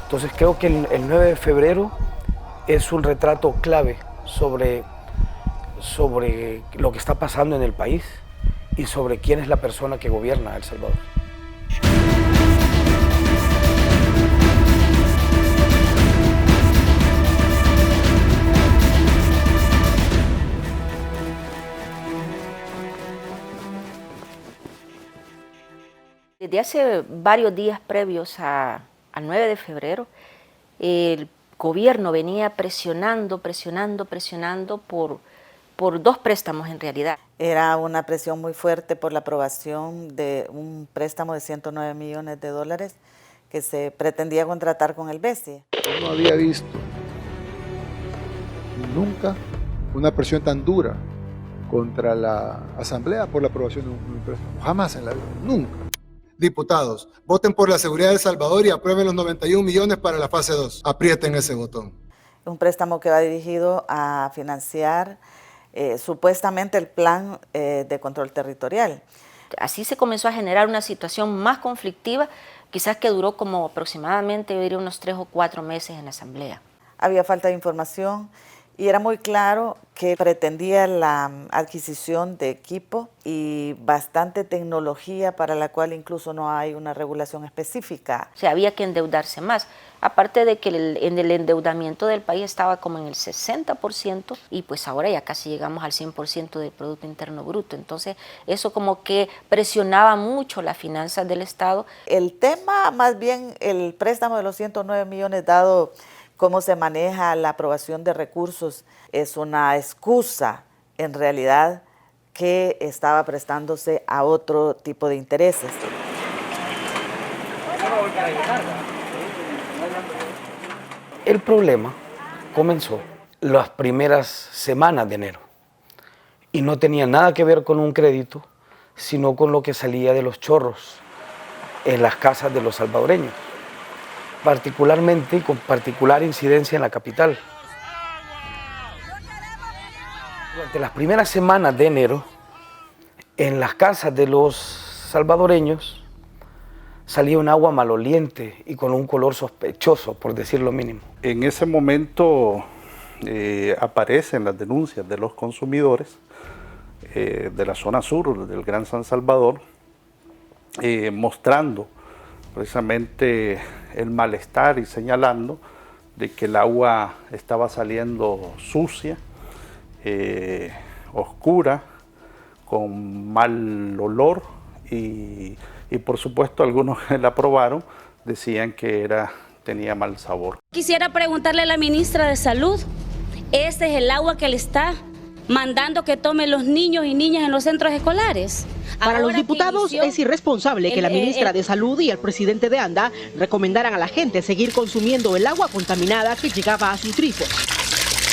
Entonces creo que el 9 de febrero es un retrato clave sobre lo que está pasando en el país y sobre quién es la persona que gobierna El Salvador. Desde hace varios días previos al 9 de febrero, el gobierno venía presionando por dos préstamos en realidad. Era una presión muy fuerte por la aprobación de un préstamo de 109 millones de dólares que se pretendía contratar con el BESIE. Yo no había visto nunca una presión tan dura contra la Asamblea por la aprobación de un préstamo. Jamás en la vida, nunca. Diputados, voten por la seguridad de El Salvador y aprueben los 91 millones para la fase 2. Aprieten ese botón. Un préstamo que va dirigido a financiar supuestamente el plan de control territorial. Así se comenzó a generar una situación más conflictiva, quizás que duró como aproximadamente, yo diría, unos 3 o 4 meses en la Asamblea. Había falta de información y era muy claro que pretendía la adquisición de equipo y bastante tecnología para la cual incluso no hay una regulación específica. O sea, había que endeudarse más, aparte de que en el endeudamiento del país estaba como en el 60% y pues ahora ya casi llegamos al 100% del Producto Interno Bruto. Entonces eso como que presionaba mucho las finanzas del Estado. El tema, más bien el préstamo de los 109 millones dado cómo se maneja la aprobación de recursos, es una excusa en realidad que estaba prestándose a otro tipo de intereses. El problema comenzó las primeras semanas de enero y no tenía nada que ver con un crédito, sino con lo que salía de los chorros en las casas de los salvadoreños, particularmente y con particular incidencia en la capital. Durante las primeras semanas de enero, en las casas de los salvadoreños salía un agua maloliente y con un color sospechoso, por decir lo mínimo. En ese momento aparecen las denuncias de los consumidores de la zona sur del Gran San Salvador, mostrando precisamente el malestar y señalando de que el agua estaba saliendo sucia, oscura, con mal olor y por supuesto algunos que la probaron decían que tenía mal sabor. Quisiera preguntarle a la ministra de Salud, ¿este es el agua que le está mandando que tomen los niños y niñas en los centros escolares? Para los diputados es irresponsable que la ministra de Salud y el presidente de ANDA recomendaran a la gente seguir consumiendo el agua contaminada que llegaba a sus grifos.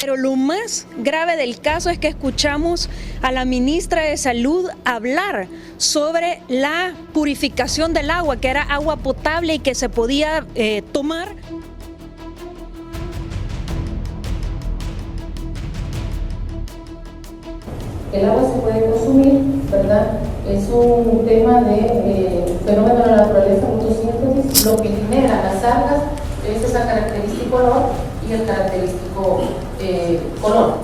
Pero lo más grave del caso es que escuchamos a la ministra de Salud hablar sobre la purificación del agua, que era agua potable y que se podía tomar. El agua se puede consumir, ¿verdad? Es un tema de fenómeno de la naturaleza, fotosíntesis. Lo que genera las algas es ese característico olor y el característico color.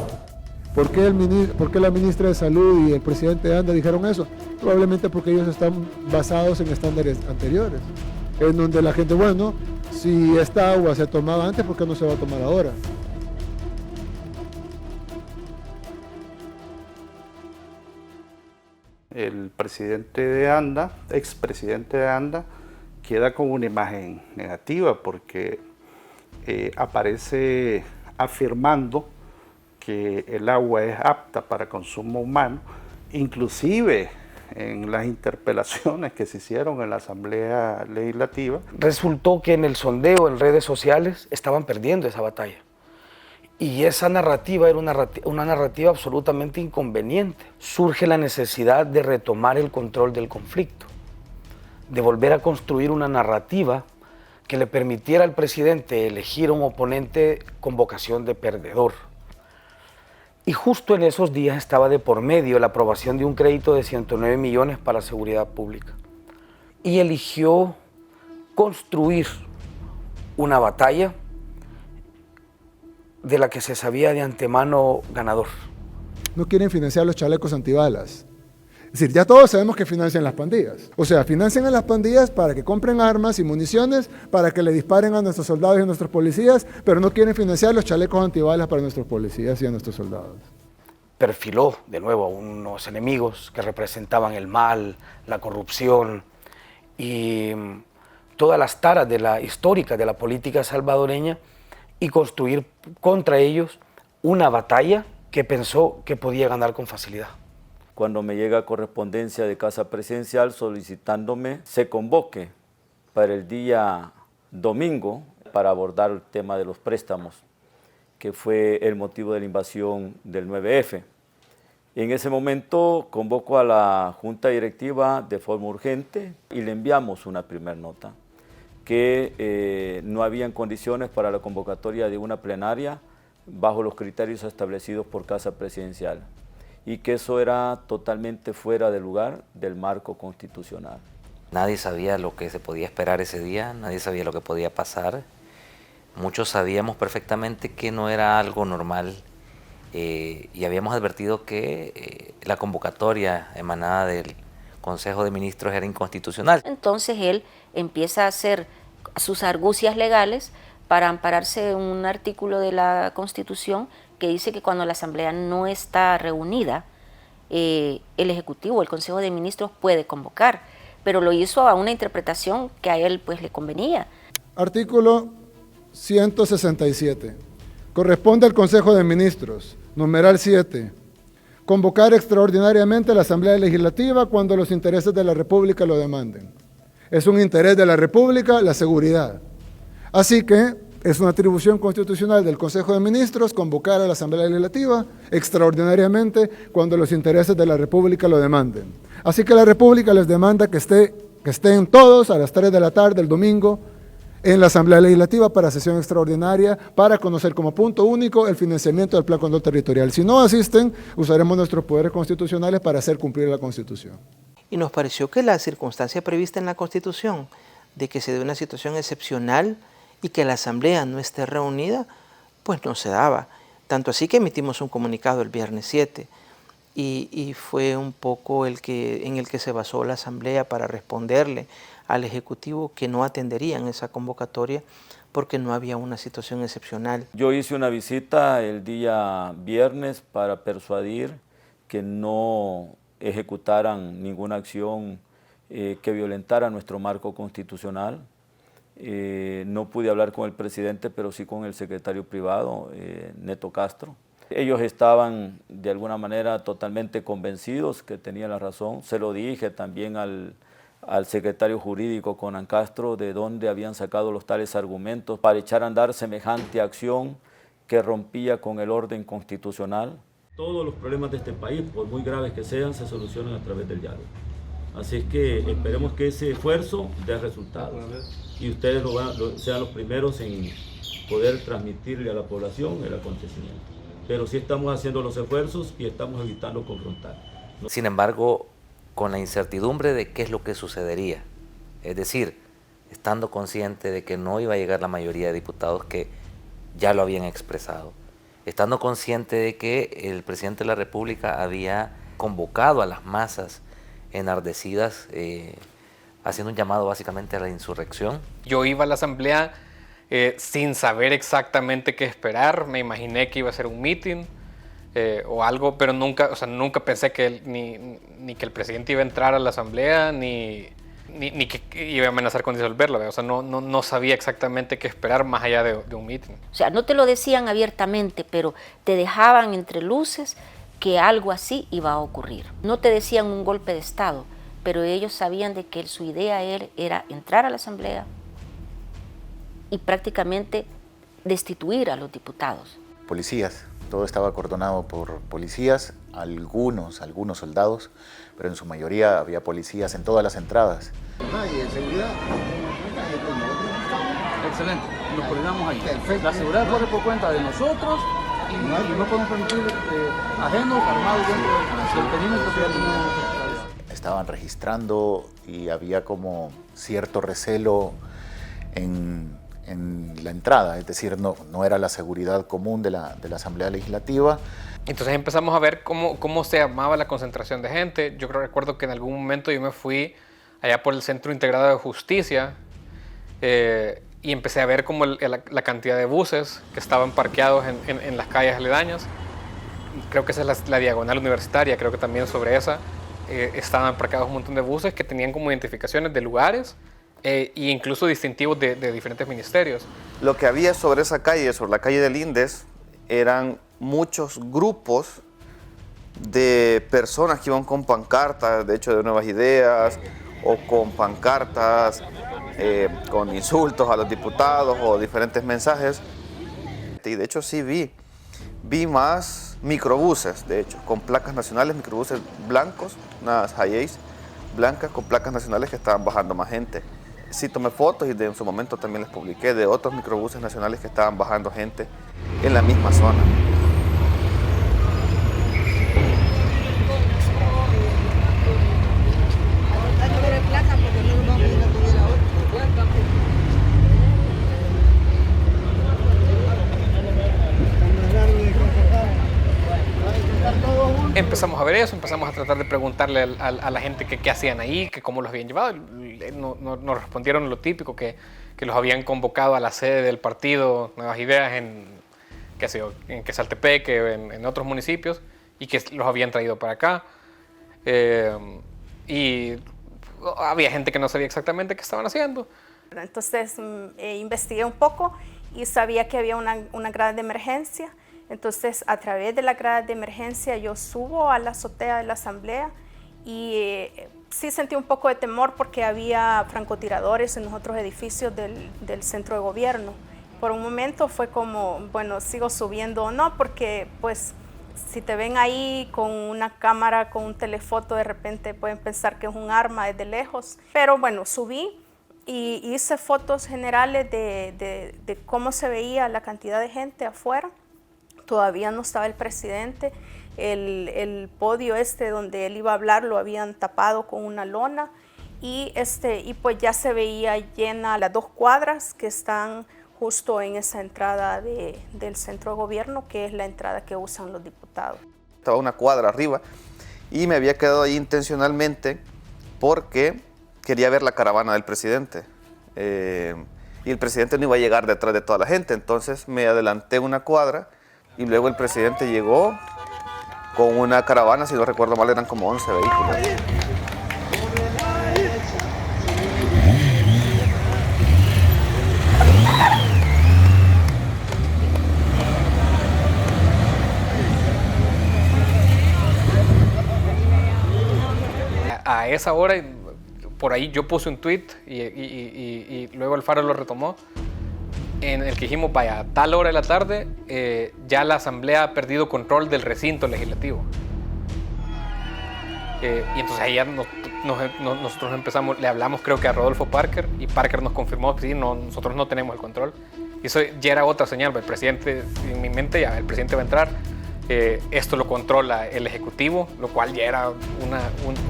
¿Por qué la ministra de Salud y el presidente de ANDA dijeron eso? Probablemente porque ellos están basados en estándares anteriores, en donde la gente, bueno, si esta agua se tomaba antes, ¿por qué no se va a tomar ahora? El presidente de ANDA, expresidente de ANDA, queda con una imagen negativa porque aparece afirmando que el agua es apta para consumo humano, inclusive en las interpelaciones que se hicieron en la Asamblea Legislativa. Resultó que en el sondeo en redes sociales estaban perdiendo esa batalla. Y esa narrativa era una narrativa absolutamente inconveniente. Surge la necesidad de retomar el control del conflicto, de volver a construir una narrativa que le permitiera al presidente elegir a un oponente con vocación de perdedor. Y justo en esos días estaba de por medio la aprobación de un crédito de 109 millones para seguridad pública. Y eligió construir una batalla de la que se sabía de antemano ganador. No quieren financiar los chalecos antibalas. Es decir, ya todos sabemos que financian las pandillas. O sea, financian a las pandillas para que compren armas y municiones, para que le disparen a nuestros soldados y a nuestros policías, pero no quieren financiar los chalecos antibalas para nuestros policías y a nuestros soldados. Perfiló de nuevo a unos enemigos que representaban el mal, la corrupción y todas las taras históricas de la política salvadoreña, y construir contra ellos una batalla que pensó que podía ganar con facilidad. Cuando me llega correspondencia de Casa Presidencial solicitándome se convoque para el día domingo para abordar el tema de los préstamos, que fue el motivo de la invasión del 9F. En ese momento convoco a la Junta Directiva de forma urgente y le enviamos una primera nota, que no habían condiciones para la convocatoria de una plenaria bajo los criterios establecidos por Casa Presidencial, y que eso era totalmente fuera de lugar del marco constitucional. Nadie sabía lo que se podía esperar ese día, nadie sabía lo que podía pasar. Muchos sabíamos perfectamente que no era algo normal y habíamos advertido que la convocatoria emanada del Consejo de Ministros era inconstitucional. Entonces él empieza a hacer sus argucias legales para ampararse en un artículo de la Constitución que dice que cuando la Asamblea no está reunida, el Ejecutivo, el Consejo de Ministros puede convocar, pero lo hizo a una interpretación que a él pues le convenía. Artículo 167. Corresponde al Consejo de Ministros, numeral 7, convocar extraordinariamente a la Asamblea Legislativa cuando los intereses de la República lo demanden. Es un interés de la República la seguridad. Así que es una atribución constitucional del Consejo de Ministros convocar a la Asamblea Legislativa extraordinariamente cuando los intereses de la República lo demanden. Así que la República les demanda que estén todos a las 3 de la tarde el domingo en la Asamblea Legislativa para sesión extraordinaria para conocer como punto único el financiamiento del Plan de Control Territorial. Si no asisten, usaremos nuestros poderes constitucionales para hacer cumplir la Constitución. Y nos pareció que la circunstancia prevista en la Constitución de que se dé una situación excepcional y que la Asamblea no esté reunida, pues no se daba. Tanto así que emitimos un comunicado el viernes 7 y fue un poco en el que se basó la Asamblea para responderle al Ejecutivo que no atenderían esa convocatoria porque no había una situación excepcional. Yo hice una visita el día viernes para persuadir que no ejecutaran ninguna acción que violentara nuestro marco constitucional. No pude hablar con el presidente, pero sí con el secretario privado, Neto Castro. Ellos estaban de alguna manera totalmente convencidos que tenían la razón. Se lo dije también al secretario jurídico Conan Castro de dónde habían sacado los tales argumentos para echar a andar semejante acción que rompía con el orden constitucional. Todos los problemas de este país, por muy graves que sean, se solucionan a través del diálogo. Así es que esperemos que ese esfuerzo dé resultados y ustedes sean los primeros en poder transmitirle a la población el acontecimiento. Pero sí estamos haciendo los esfuerzos y estamos evitando confrontar. Sin embargo, con la incertidumbre de qué es lo que sucedería, es decir, estando consciente de que no iba a llegar la mayoría de diputados que ya lo habían expresado, estando consciente de que el presidente de la República había convocado a las masas enardecidas, haciendo un llamado básicamente a la insurrección. Yo iba a la asamblea sin saber exactamente qué esperar, me imaginé que iba a ser un meeting o algo, pero nunca pensé que ni que el presidente iba a entrar a la asamblea, ni que iba a amenazar con disolverla, o sea, no sabía exactamente qué esperar más allá de un meeting. O sea, no te lo decían abiertamente, pero te dejaban entre luces que algo así iba a ocurrir. No te decían un golpe de Estado, pero ellos sabían de que su idea era entrar a la asamblea y prácticamente destituir a los diputados. Policías, todo estaba acordonado por policías, algunos soldados, pero en su mayoría había policías en todas las entradas. ¿Y en seguridad? Excelente, nos coordinamos ahí. Perfecto. La seguridad corre por cuenta de nosotros y no podemos permitir ajenos armados dentro del perímetro que ya tenemos. Estaban registrando y había como cierto recelo en en la entrada, es decir, no era la seguridad común de la Asamblea Legislativa. Entonces empezamos a ver cómo se armaba la concentración de gente. Yo recuerdo que en algún momento yo me fui allá por el Centro Integrado de Justicia y empecé a ver como la cantidad de buses que estaban parqueados en las calles aledañas. Creo que esa es la diagonal universitaria, creo que también sobre esa estaban parqueados un montón de buses que tenían como identificaciones de lugares e incluso distintivos de diferentes ministerios. Lo que había sobre esa calle, sobre la calle del Indes, eran muchos grupos de personas que iban con pancartas, de hecho de Nuevas Ideas, o con pancartas, con insultos a los diputados o diferentes mensajes. Y de hecho sí vi más microbuses, de hecho, con placas nacionales, microbuses blancos, unas Hi-Ace blancas con placas nacionales que estaban bajando más gente. Sí tomé fotos y en su momento también les publiqué de otros microbuses nacionales que estaban bajando gente en la misma zona. Empezamos a ver eso, empezamos a tratar de preguntarle a la gente qué hacían ahí, que cómo los habían llevado. Nos respondieron lo típico, que los habían convocado a la sede del partido Nuevas Ideas en Quesaltepeque, en otros municipios, y que los habían traído para acá. Y había gente que no sabía exactamente qué estaban haciendo. Entonces investigué un poco y sabía que había una grada de emergencia. Entonces, a través de la grada de emergencia, yo subo a la azotea de la Asamblea y sí sentí un poco de temor porque había francotiradores en los otros edificios del centro de gobierno. Por un momento fue como, bueno, sigo subiendo o no, porque pues si te ven ahí con una cámara, con un telefoto, de repente pueden pensar que es un arma desde lejos. Pero bueno, subí y hice fotos generales de cómo se veía la cantidad de gente afuera. Todavía no estaba el presidente, el podio donde él iba a hablar lo habían tapado con una lona y pues ya se veía llena las 2 cuadras que están justo en esa entrada del centro de gobierno, que es la entrada que usan los diputados. Estaba una cuadra arriba y me había quedado ahí intencionalmente porque quería ver la caravana del presidente. Y el presidente no iba a llegar detrás de toda la gente, entonces me adelanté una cuadra. Y luego el presidente llegó con una caravana, si no recuerdo mal, eran como 11 vehículos. A esa hora, por ahí yo puse un tweet y luego el Faro lo retomó, en el que dijimos, vaya, a tal hora de la tarde ya la Asamblea ha perdido control del recinto legislativo. Y entonces ahí ya nosotros empezamos, le hablamos creo que a Rodolfo Parker, y Parker nos confirmó que sí, nosotros no tenemos el control. Y eso ya era otra señal, el presidente, en mi mente ya, el presidente va a entrar, esto lo controla el Ejecutivo, lo cual ya era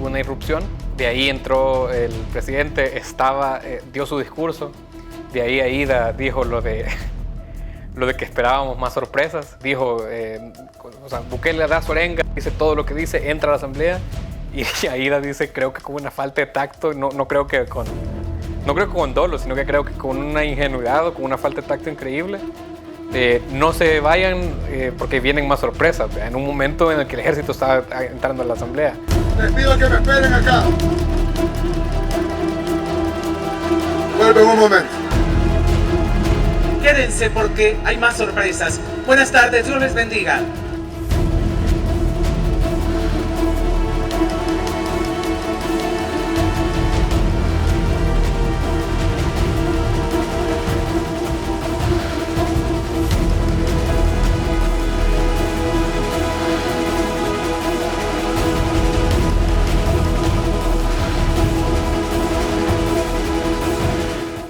una irrupción. De ahí entró el presidente, dio su discurso. De ahí Aida dijo lo de que esperábamos más sorpresas. Dijo, Bukele da su arenga, dice todo lo que dice, entra a la Asamblea. Y Aida dice, creo que con una falta de tacto, no creo que con dolo, sino que creo que con una ingenuidad o con una falta de tacto increíble. No se vayan porque vienen más sorpresas. En un momento en el que el ejército estaba entrando a la Asamblea. Les pido que me esperen acá. Vuelven un momento. Quédense porque hay más sorpresas. Buenas tardes, Dios les bendiga.